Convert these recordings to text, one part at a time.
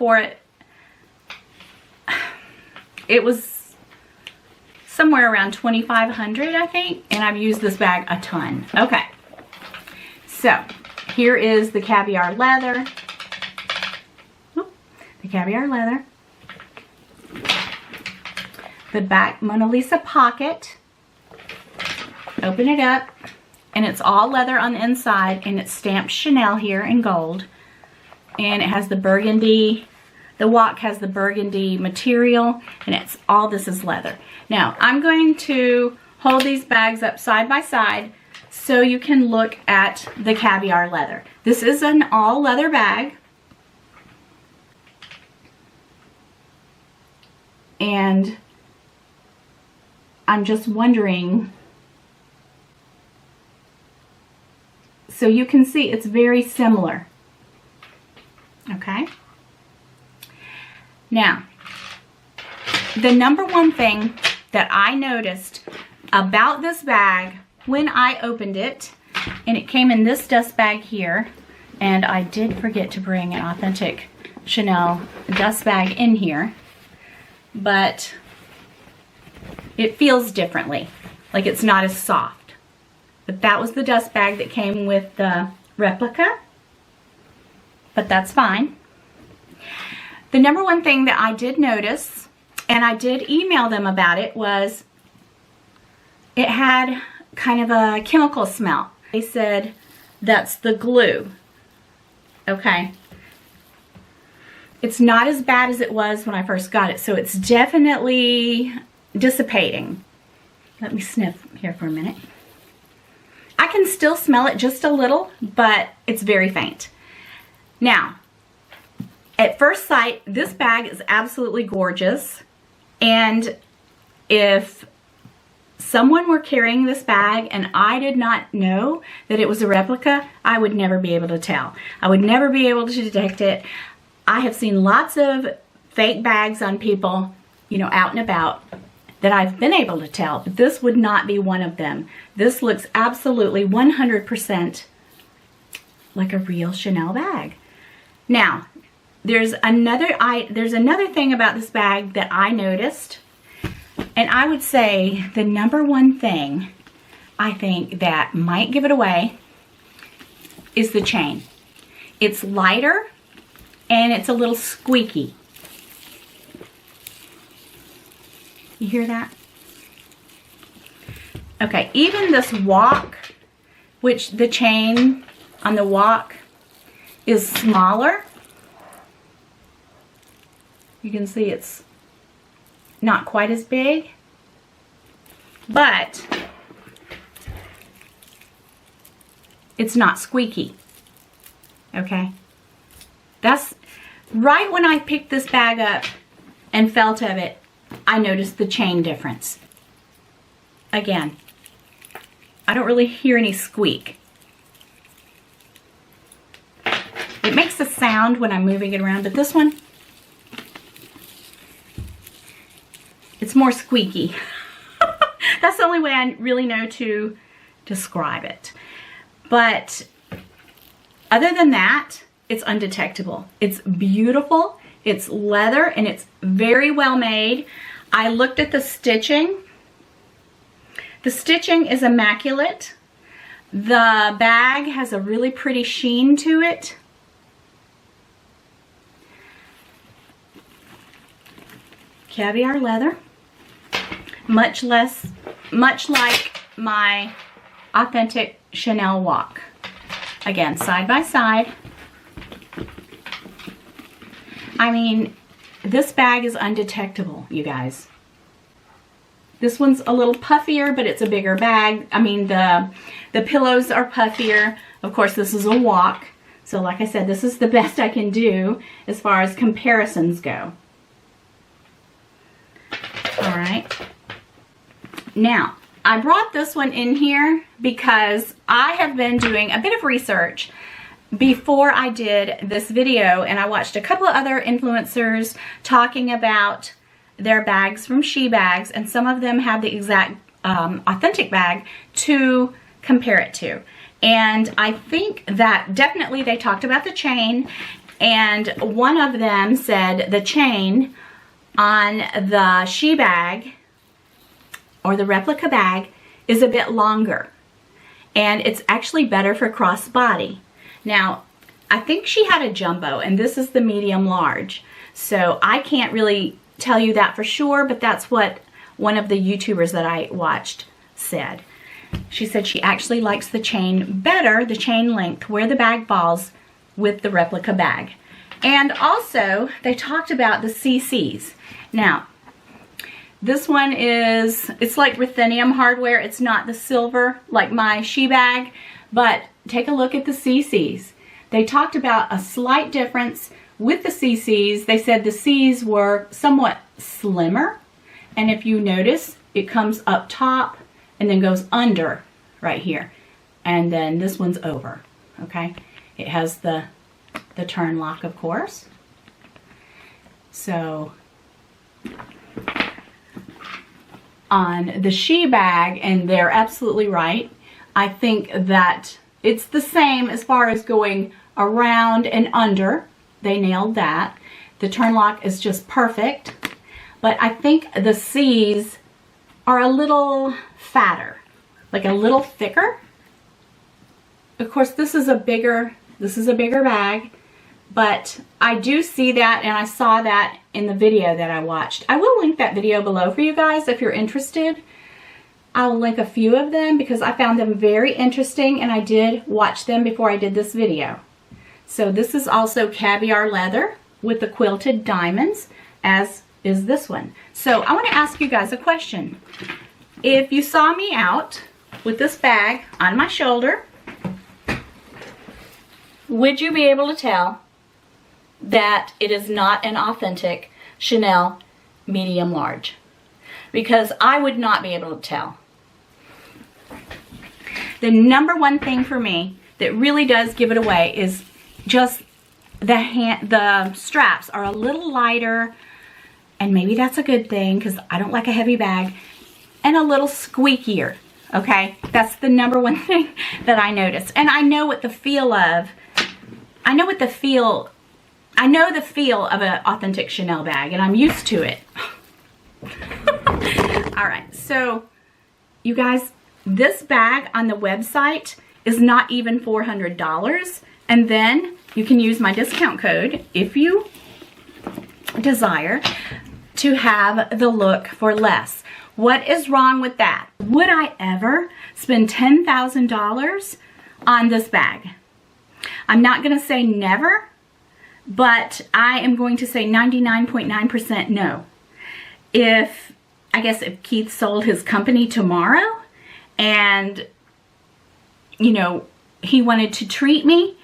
for it. It was somewhere around $2,500, I think, and I've used this bag a ton. Okay, so here is the caviar leather. The caviar leather. The back Mona Lisa pocket. Open it up, and it's all leather on the inside, and it's stamped Chanel here in gold. And it has the burgundy, the walk has the burgundy material, and it's all this is leather. Now, I'm going to hold these bags up side by side so you can look at the caviar leather. This is an all leather bag. And I'm just wondering, so you can see it's very similar. Okay. Now, the number one thing that I noticed about this bag when I opened it, and it came in this dust bag here, and I did forget to bring an authentic Chanel dust bag in here, but it feels differently, like it's not as soft. But that was the dust bag that came with the replica, but that's fine. The number one thing that I did notice, and I did email them about it, was it had kind of a chemical smell. They said that's the glue. Okay. It's not as bad as it was when I first got it, so it's definitely dissipating. Let me sniff here for a minute. I can still smell it just a little, but it's very faint. Now, at first sight, this bag is absolutely gorgeous, and if someone were carrying this bag and I did not know that it was a replica, I would never be able to tell. I would never be able to detect it. I have seen lots of fake bags on people, you know, out and about, that I've been able to tell, but this would not be one of them. This looks absolutely 100% like a real Chanel bag. Now, there's another thing about this bag that I noticed, and I would say the number one thing I think that might give it away is the chain. It's lighter and it's a little squeaky. You hear that? Okay, even this walk, which the chain on the walk is smaller. You can see it's not quite as big, but it's not squeaky. Okay? That's right when I picked this bag up and felt of it, I noticed the chain difference. Again, I don't really hear any squeak. It makes a sound when I'm moving it around, but this one, it's more squeaky. That's the only way I really know to describe it. But other than that, it's undetectable. It's beautiful. It's leather and it's very well made. I looked at the stitching. The stitching is immaculate. The bag has a really pretty sheen to it. Caviar leather. Much like my authentic Chanel walk. Again, side by side. I mean, this bag is undetectable, you guys. This one's a little puffier, but it's a bigger bag. I mean, the pillows are puffier. Of course, this is a walk. So like I said, this is the best I can do as far as comparisons go. All right. Now, I brought this one in here because I have been doing a bit of research before I did this video, and I watched a couple of other influencers talking about their bags from Shebags, and some of them had the exact authentic bag to compare it to. And I think that definitely they talked about the chain, And one of them said the chain on the Shebag or the replica bag is a bit longer, and it's actually better for crossbody. Now, I think she had a jumbo, and this is the medium large, so I can't really tell you that for sure, but that's what one of the YouTubers that I watched said. She said she actually likes the chain better, the chain length, where the bag falls with the replica bag. And also, they talked about the CCs. Now, this one is, it's like ruthenium hardware. It's not the silver like my Shebag, but take a look at the CCs. They talked about a slight difference with the CCs. They said the C's were somewhat slimmer, and if you notice, it comes up top and then goes under right here. And then this one's over, okay? It has the turn lock, of course. So on the Shebag, and they're absolutely right, I think that it's the same as far as going around and under. They nailed that. The turn lock is just perfect. But I think the C's are a little fatter, like a little thicker. Of course, this is a bigger bag, but I do see that, and I saw that in the video that I watched. I will link that video below for you guys if you're interested. I'll link a few of them because I found them very interesting, and I did watch them before I did this video. So this is also caviar leather with the quilted diamonds, as is this one. So I want to ask you guys a question. If you saw me out with this bag on my shoulder, would you be able to tell that it is not an authentic Chanel medium large? Because I would not be able to tell. The number one thing for me that really does give it away is just the straps are a little lighter, and maybe that's a good thing because I don't like a heavy bag, and a little squeakier, okay? That's the number one thing that I noticed. And I know what the feel of, I know the feel of an authentic Chanel bag, and I'm used to it. All right, so you guys, this bag on the website is not even $400, and then you can use my discount code if you desire to have the look for less. What is wrong with that? Would I ever spend $10,000 on this bag? I'm not going to say never, but I am going to say 99.9% no. I guess if Keith sold his company tomorrow and, you know, he wanted to treat me,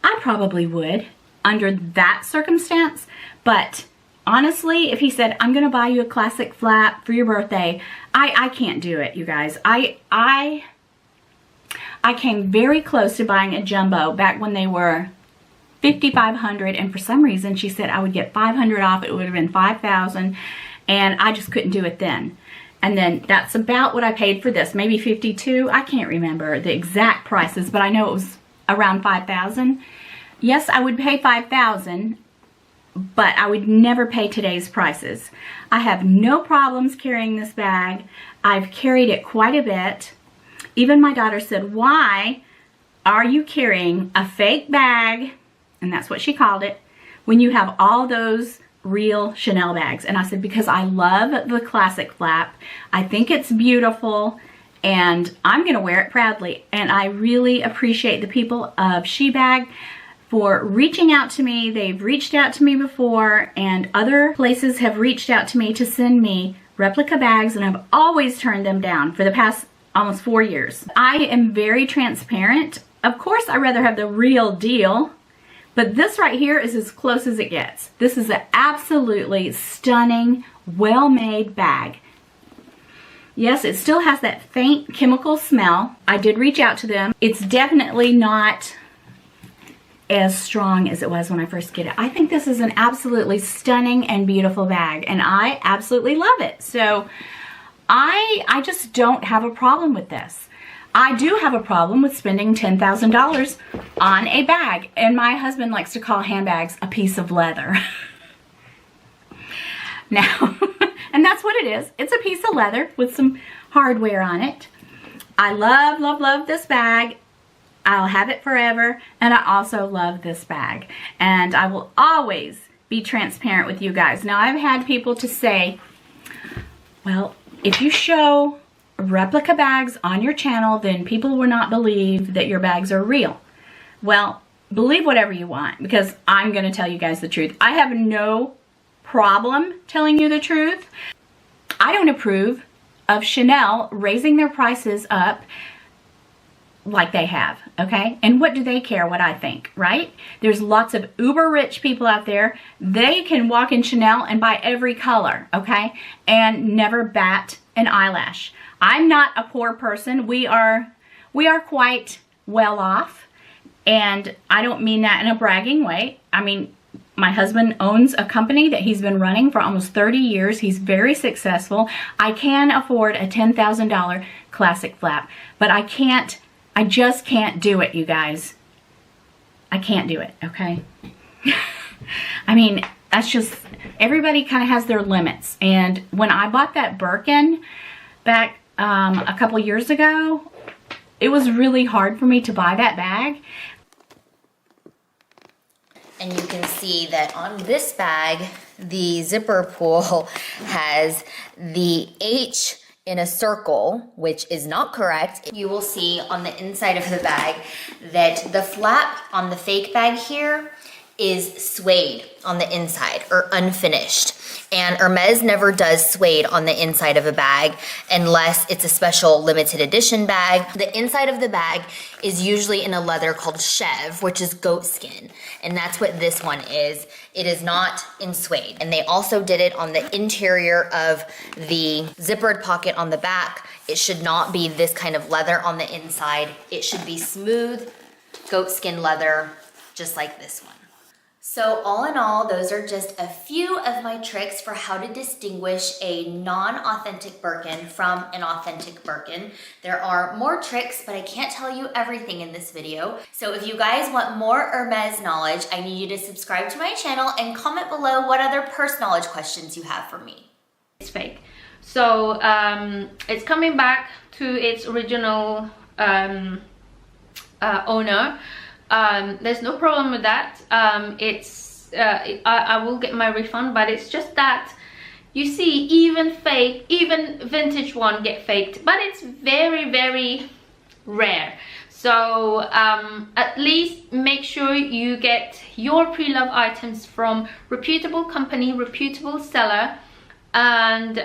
I probably would under that circumstance. But honestly, if he said, I'm going to buy you a classic flap for your birthday, I can't do it, you guys. I came very close to buying a jumbo back when they were $5,500, and for some reason she said I would get $500 off. It would have been $5,000, and I just couldn't do it then. And then that's about what I paid for this, maybe $52. I can't remember the exact prices, but I know it was around $5,000. Yes, I would pay $5,000, but I would never pay today's prices. I have no problems carrying this bag. I've carried it quite a bit. Even my daughter said, why are you carrying a fake bag, and that's what she called it, when you have all those real Chanel bags? And I said, because I love the classic flap. I think it's beautiful, and I'm going to wear it proudly. And I really appreciate the people of Shebag for reaching out to me. They've reached out to me before, and other places have reached out to me to send me replica bags, and I've always turned them down for the past almost 4 years. I am very transparent. Of course, I'd rather have the real deal, but this right here is as close as it gets. This is an absolutely stunning, well-made bag. Yes, it still has that faint chemical smell. I did reach out to them. It's definitely not as strong as it was when I first get it. I think this is an absolutely stunning and beautiful bag, and I absolutely love it. So I just don't have a problem with this. I do have a problem with spending $10,000 on a bag. And my husband likes to call handbags a piece of leather. Now, and that's what it is. It's a piece of leather with some hardware on it. I love, love, love this bag. I'll have it forever. And I also love this bag. And I will always be transparent with you guys. Now, I've had people to say, well, if you show replica bags on your channel, then people will not believe that your bags are real. Well, believe whatever you want, because I'm going to tell you guys the truth. I have no problem telling you the truth. I don't approve of Chanel raising their prices up like they have, okay? And what do they care what I think, right? There's lots of uber rich people out there. They can walk in Chanel and buy every color, okay? And never bat an eyelash. I'm not a poor person. We are quite well off, and I don't mean that in a bragging way. I mean, my husband owns a company that he's been running for almost 30 years. He's very successful. I can afford a $10,000 classic flap, but I just can't do it, you guys. I can't do it, okay? I mean, that's just, everybody kind of has their limits. And when I bought that Birkin back a couple years ago, it was really hard for me to buy that bag. And you can see that on this bag, the zipper pull has the H in a circle, which is not correct. You will see on the inside of the bag that the flap on the fake bag here is suede on the inside or unfinished. And Hermes never does suede on the inside of a bag unless it's a special limited edition bag. The inside of the bag is usually in a leather called Chev, which is goat skin. And that's what this one is. It is not in suede. And they also did it on the interior of the zippered pocket on the back. It should not be this kind of leather on the inside. It should be smooth goat skin leather, just like this one. So all in all, those are just a few of my tricks for how to distinguish a non-authentic Birkin from an authentic Birkin. There are more tricks, but I can't tell you everything in this video. So if you guys want more Hermes knowledge, I need you to subscribe to my channel and comment below what other purse knowledge questions you have for me. It's fake. So it's coming back to its original owner. There's no problem with that. I will get my refund, but it's just that you see even vintage one get faked, but it's very, very rare. So at least make sure you get your pre-loved items from reputable company, reputable seller, and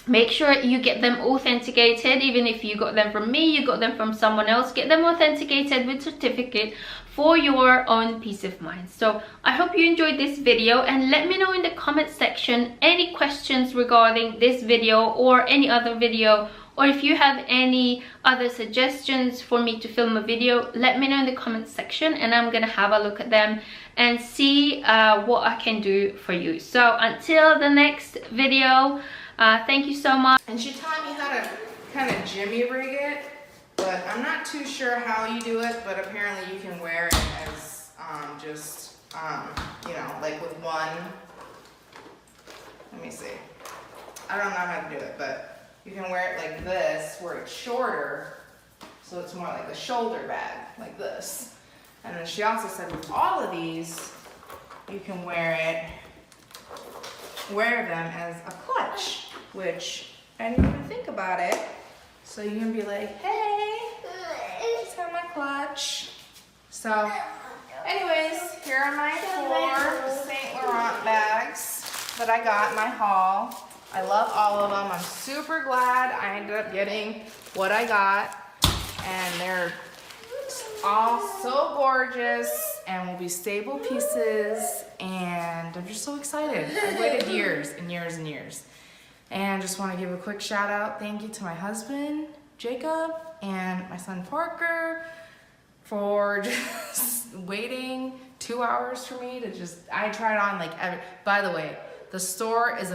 make sure you get them authenticated. Even if you got them from me, you got them from someone else, get them authenticated with certificate for your own peace of mind. So I hope you enjoyed this video, and let me know in the comment section any questions regarding this video or any other video, or if you have any other suggestions for me to film a video, let me know in the comment section and I'm gonna have a look at them and see what I can do for you. So until the next video, thank you so much. And she taught me how to kind of jimmy rig it, but I'm not too sure how you do it, but apparently you can wear it as you know, like with one, let me see. I don't know how to do it, but you can wear it like this, where it's shorter, so it's more like a shoulder bag, like this. And then she also said with all of these, you can wear them as a clutch, which I didn't even think about it. So you can be like, hey, let's have my clutch. So anyways, here are my 4 Saint Laurent bags that I got in my haul. I love all of them. I'm super glad I ended up getting what I got, and they're all so gorgeous and will be staple pieces, and I'm just so excited. I've waited years and years and years, and just want to give a quick shout out, thank you to my husband Jacob and my son Parker for just waiting 2 hours for me to I tried on like by the way, the store is